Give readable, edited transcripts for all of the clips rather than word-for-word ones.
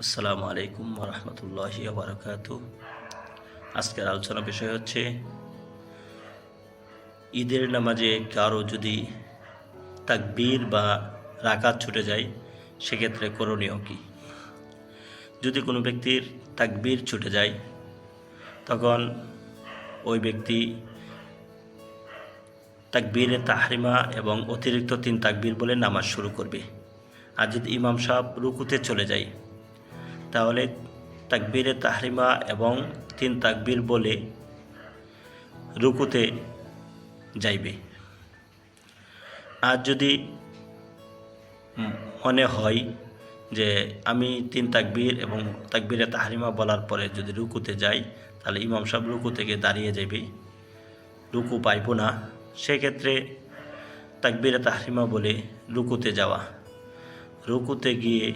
আসসালামু আলাইকুম ওরহমতুল্লাহি ওবরাকাতু। আজকের আলোচনা বিষয় হচ্ছে ঈদের নামাজে কারো যদি তাকবীর বা রাকাত ছুটে যায় সেক্ষেত্রে করণীয় কী। যদি কোনো ব্যক্তির তাকবীর ছুটে যায় তখন ওই ব্যক্তি তাকবীরে তাহরিমা এবং অতিরিক্ত 3 তাকবীর বলে নামাজ শুরু করবে। আর যদি ইমাম সাহেব রুকুতে চলে যায় তাহলে তাকবীরে তাহরিমা এবং 3 তাকবীর বলে রুকুতে যাইবে। আর যদি মনে হয় যে আমি 3 তাকবীর এবং তাকবীরে তাহরিমা বলার পরে যদি রুকুতে যাই তাহলে ইমাম সাহেব রুকু থেকে দাঁড়িয়ে যাবে, রুকু পাইব না, সেক্ষেত্রে তাকবীরে তাহরিমা বলে রুকুতে যাওয়া, রুকুতে গিয়ে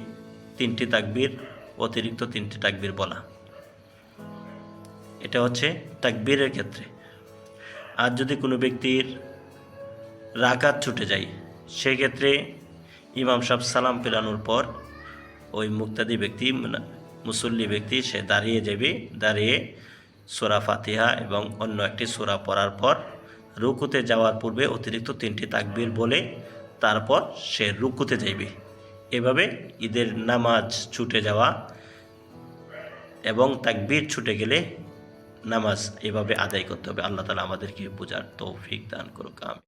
3টি তাকবীর অতিরিক্ত 3টি তাকবীর বলা, এটা হচ্ছে তাকবীরের ক্ষেত্রে। আর যদি কোনো ব্যক্তির রাকাত ছুটে যায় সেক্ষেত্রে ইমাম সাহেব সালাম ফেরানোর পর ওই মুক্তাদি ব্যক্তি মুসল্লি ব্যক্তি সে দাঁড়িয়ে যাবে, দাঁড়িয়ে সূরা ফাতিহা এবং অন্য একটি সূরা পড়ার পর রুকুতে যাওয়ার পূর্বে অতিরিক্ত 3টি তাকবীর বলে তারপর সে রুকুতে যাইবে। এভাবে ঈদের নামাজ ছুটে যাওয়া এবং তাকবীর ছুটে গেলে নামাজ এভাবে আদায় করতে হবে। আল্লাহ তাআলা আমাদেরকে বোঝার তৌফিক দান করুক। আমিন।